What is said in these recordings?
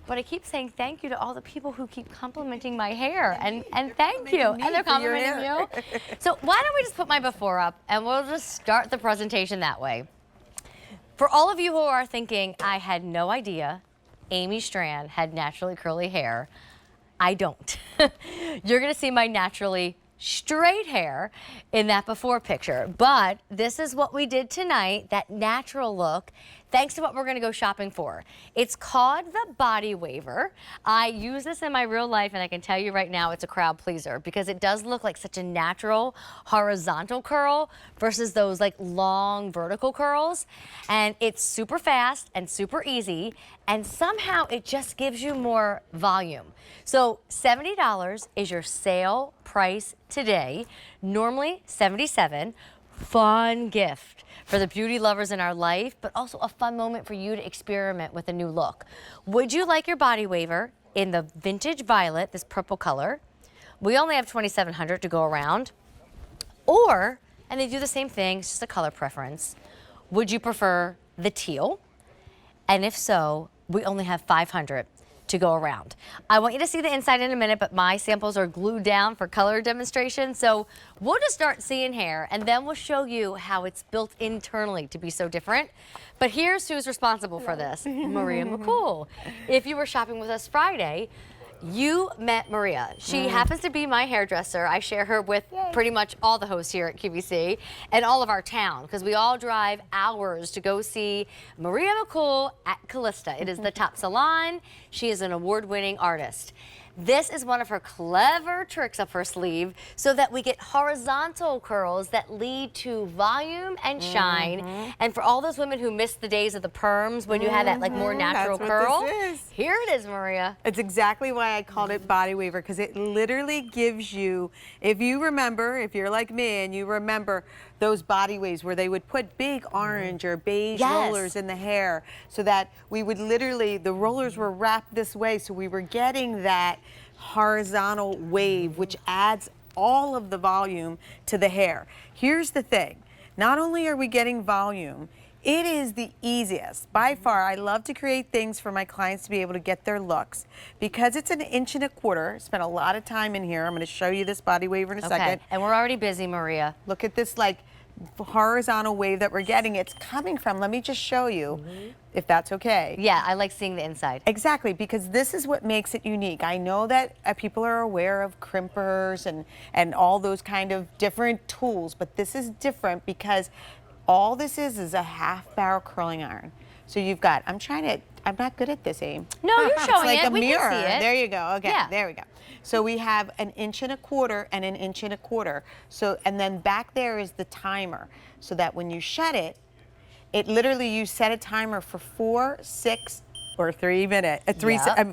but I keep saying thank you to all the people who keep complimenting my hair, and thank you, and they're complimenting you. So why don't we just put my before up, and we'll just start the presentation that way. For all of you who are thinking, I had no idea Amy Strand had naturally curly hair, I don't. You're gonna see my naturally straight hair in that before picture, but this is what we did tonight, that natural look, thanks to what we're gonna go shopping for. It's called the BodyWaver. I use this in my real life, and I can tell you right now it's a crowd pleaser because it does look like such a natural horizontal curl versus those like long vertical curls, and it's super fast and super easy, and somehow it just gives you more volume. So $70 is your sale price today, normally $77. Fun gift for the beauty lovers in our life, but also a fun moment for you to experiment with a new look. Would you like your BodyWaver in the vintage violet, this purple color? We only have 2,700 to go around. Or, and they do the same thing, it's just a color preference. Would you prefer the teal? And if so, we only have 500 to go around. I want you to see the inside in a minute, but my samples are glued down for color demonstration. So we'll just start seeing hair, and then we'll show you how it's built internally to be so different. But here's who's responsible for this, Maria McCool. If you were shopping with us Friday, you met Maria. She happens to be my hairdresser. I share her with pretty much all the hosts here at QVC and all of our town, because we all drive hours to go see Maria McCool at Calista. It is the top salon. She is an award-winning artist. This is one of her clever tricks up her sleeve so that we get horizontal curls that lead to volume and shine. And for all those women who miss the days of the perms when you had that like more natural curl, here it is, Maria. It's exactly why I called it BodyWaver, because it literally gives you, if you remember, if you're like me and you remember those body waves where they would put big orange or beige rollers in the hair so that we would literally, the rollers were wrapped this way, so we were getting that horizontal wave, which adds all of the volume to the hair. Here's the thing, not only are we getting volume, it is the easiest. By far, I love to create things for my clients to be able to get their looks. Because it's an 1.25 inches, spent a lot of time in here. I'm gonna show you this BodyWaver in a second. And we're already busy, Maria. Look at this like horizontal wave that we're getting. It's coming from, let me just show you, if that's okay. Yeah, I like seeing the inside. Exactly, because this is what makes it unique. I know that people are aware of crimpers and all those kind of different tools, but this is different because all this is a half-barrel curling iron. So you've got, I'm not good at this, Aim. No, you're showing it's like it. a We mirror. can see it. There you go. Okay, Yeah. there we go. So we have 1.25 inches and 1.25 inches. So, and then back there is the timer, so that when you shut it, it literally, you set a timer for 4, 6, or 3 minutes,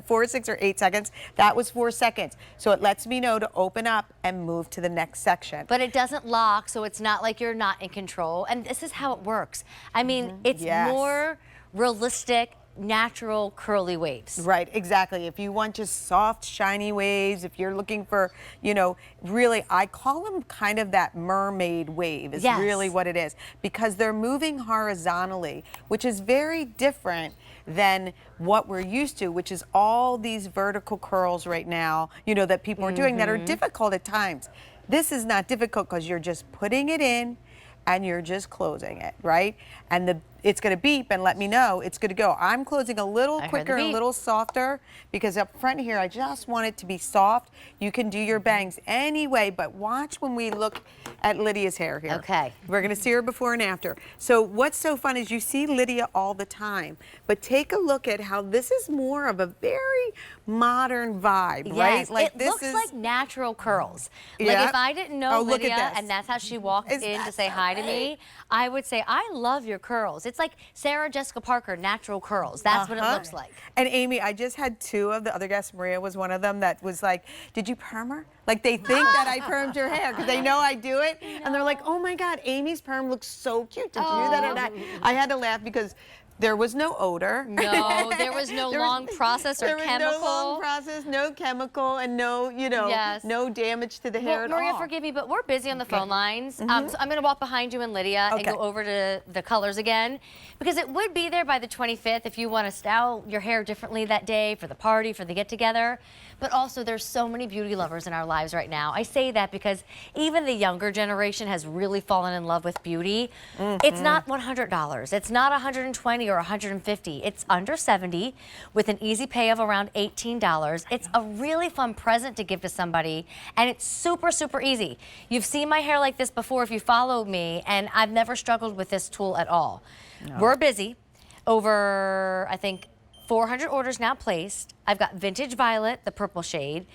4, 6, or 8 seconds. That was 4 seconds. So it lets me know to open up and move to the next section. But it doesn't lock, so it's not like you're not in control. And this is how it works. I mean, it's more realistic, natural curly waves. Right, exactly. If you want just soft, shiny waves, if you're looking for, you know, really, I call them kind of that mermaid wave is really what it is, because they're moving horizontally, which is very different than what we're used to, which is all these vertical curls right now, you know, that people are doing that are difficult at times. This is not difficult because you're just putting it in and you're just closing it, right? And it's gonna beep and let me know it's gonna go. I'm closing a little quicker, a little softer, because up front here, I just want it to be soft. You can do your bangs anyway, but watch when we look at Lydia's hair here. Okay. We're gonna see her before and after. So what's so fun is you see Lydia all the time, but take a look at how this is more of a very modern vibe, right? Like it looks like natural curls. Like if I didn't know Lydia and that's how she walked in to say hi to me, I would say, I love your curls. It's like Sarah Jessica Parker, natural curls. That's what it looks like. And Amy, I just had 2 of the other guests. Maria was one of them that was like, did you perm her? Like they think that I permed her hair because they know I do it. And they're like, oh my God, Amy's perm looks so cute. Did you do that or not? I had to laugh because There was no odor. No, there was no long process or chemical. There was no long process, no chemical, and no, no damage to the hair at all. Maria, forgive me, but we're busy on the phone lines. So I'm going to walk behind you and Lydia and go over to the colors again, because it would be there by the 25th if you want to style your hair differently that day for the party, for the get-together. But also, there's so many beauty lovers in our lives right now. I say that because even the younger generation has really fallen in love with beauty. It's not $100. It's not $120 or $150. It's under $70 with an easy pay of around $18. It's a really fun present to give to somebody, and it's super, super easy. You've seen my hair like this before if you follow me, and I've never struggled with this tool at all. No. We're busy. Over, I think, 400 orders now placed. I've got Vintage Violet, the purple shade.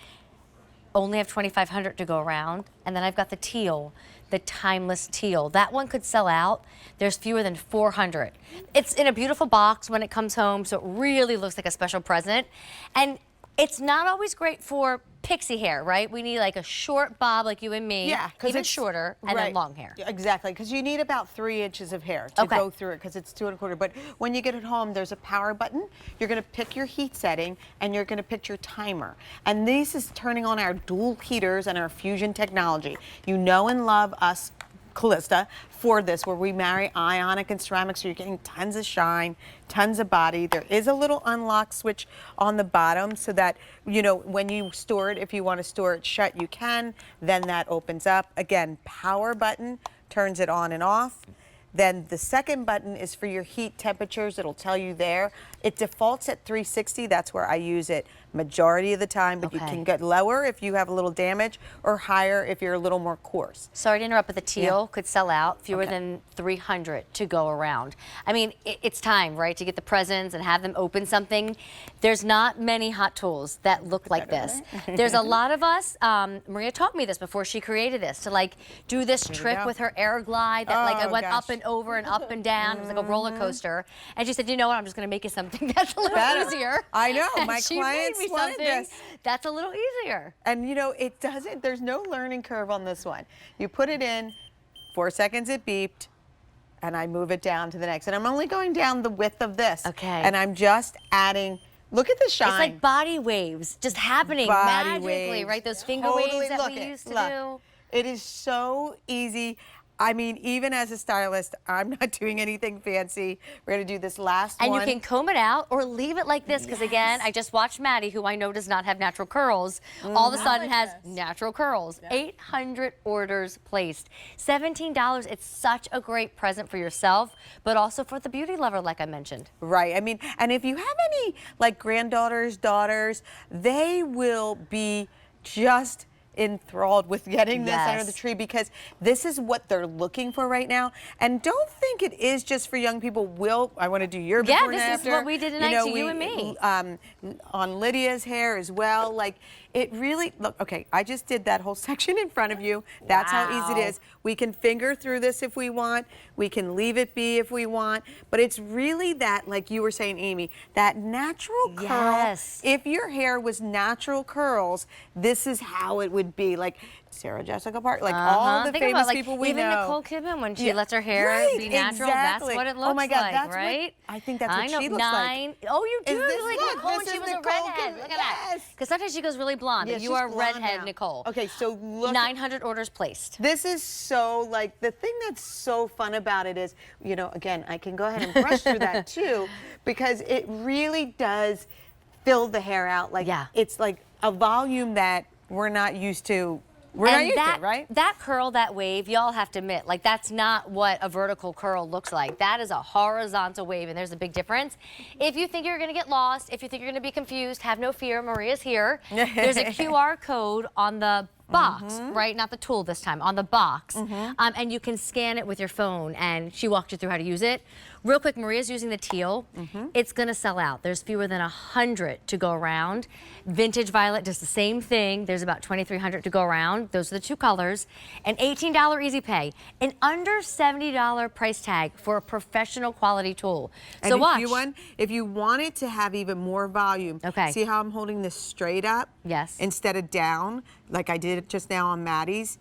Only have 2,500 to go around. And then I've got the teal, the timeless teal. That one could sell out. There's fewer than 400. It's in a beautiful box when it comes home, so it really looks like a special present. And it's not always great for pixie hair, right? We need like a short bob like you and me, even shorter, and then long hair. Exactly, because you need about 3 inches of hair to go through it, because it's 2 1/4. But when you get it home, there's a power button. You're going to pick your heat setting, and you're going to pick your timer. And this is turning on our dual heaters and our fusion technology. You know and love us, Calista, for this, where we marry ionic and ceramic, so you're getting tons of shine, tons of body. There is a little unlock switch on the bottom so that, when you store it, if you want to store it shut, you can. Then that opens up. Again, power button turns it on and off. Then the second button is for your heat temperatures. It'll tell you there. It defaults at 360. That's where I use it majority of the time, but you can get lower if you have a little damage, or higher if you're a little more coarse. Sorry to interrupt, but the teal could sell out, fewer than 300 to go around. I mean, it's time, right, to get the presents and have them open something. There's not many hot tools that look like this. There's a lot of us, Maria taught me this before she created this, to like do this trick with her air glide that I went up and over and up and down. It was like a roller coaster. And she said, you know what, I'm just going to make you something that's a little easier. I know, and my clients wanted this. That's a little easier. And it doesn't, there's no learning curve on this one. You put it in, 4 seconds it beeped, and I move it down to the next. And I'm only going down the width of this. And I'm just adding, look at the shine. It's like body waves just happening magically, right? Those finger waves that we used to do. It is so easy. I mean, even as a stylist, I'm not doing anything fancy. We're going to do this last one. And you can comb it out or leave it like this, because again, I just watched Maddie, who I know does not have natural curls, all of a sudden has natural curls. 800 orders placed. $17. It's such a great present for yourself, but also for the beauty lover, like I mentioned. Right. I mean, and if you have any like granddaughters, daughters, they will be just enthralled with getting this under the tree, because this is what they're looking for right now. And don't think it is just for young people. I want to do your before and after. Yeah, this is what we did tonight to you and me. On Lydia's hair as well. Like, it really, look, okay, I just did that whole section in front of you. That's how easy it is. We can finger through this if we want. We can leave it be if we want. But it's really that, like you were saying, Amy, that natural curl. If your hair was natural curls, this is how it would be. Like Sarah Jessica Parker, like all the famous people we know. Even Nicole Kidman, when she lets her hair be natural, that's what it looks like, right? I think that's what she looks like. Oh, you do? Is Like Nicole when she was a redhead. Look at that. Because sometimes she goes really blonde, but you are redhead Nicole. Okay, so look. 900 orders placed. This is so, like, the thing that's so fun about it is, again, I can go ahead and brush through that too, because it really does fill the hair out. Like, it's like a volume that we're not used to. Right? That curl, that wave, y'all have to admit, like, that's not what a vertical curl looks like. That is a horizontal wave, and there's a big difference. If you think you're going to get lost, if you think you're going to be confused, have no fear. Maria's here. There's a QR code on the box, right? Not the tool this time, on the box. And you can scan it with your phone, and she walked you through how to use it. Real quick, Maria's using the teal. It's gonna sell out. There's fewer than 100 to go around. Vintage Violet does the same thing. There's about 2,300 to go around. Those are the two colors. An $18 easy pay. An under $70 price tag for a professional quality tool. So watch. If you wanted to have even more volume, see how I'm holding this straight up? Yes. Instead of down, like I did just now on Maddie's.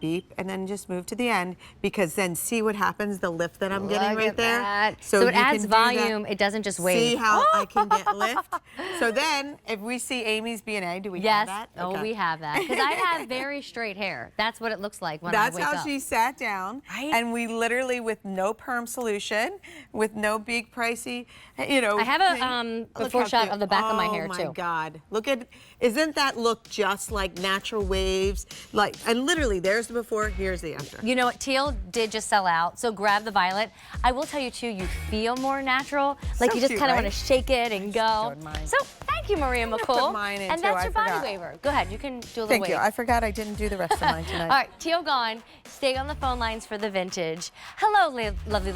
beep, and then just move to the end, because then see what happens, the lift that I'm getting Look right at there. that. So it you adds can do that. volume, it doesn't just wave. See how I can get lift? So then, if we see Amy's B&A, do we have that? Oh, we have that. Because I have very straight hair. That's what it looks like when That's I wake up. how she sat down, Right? and we literally, with no perm solution, with no big pricey, you know. I have a before shot of the back of my hair too. Oh my God! Look at, isn't that look just like natural waves? Like, and literally, there's the before, here's the after. You know what? Teal did just sell out, so grab the violet. I will tell you too, you feel more natural. Like So you just cute, kind of right? want to shake it and go. showed mine. So thank you, Maria gonna McCool. put mine in and too, that's I your forgot. BodyWaver. Go ahead, you can do a little Thank wave. you. I forgot I didn't do the rest of mine tonight. All right, Teal gone. Stay on the phone lines for the vintage. Hello, lovely ladies.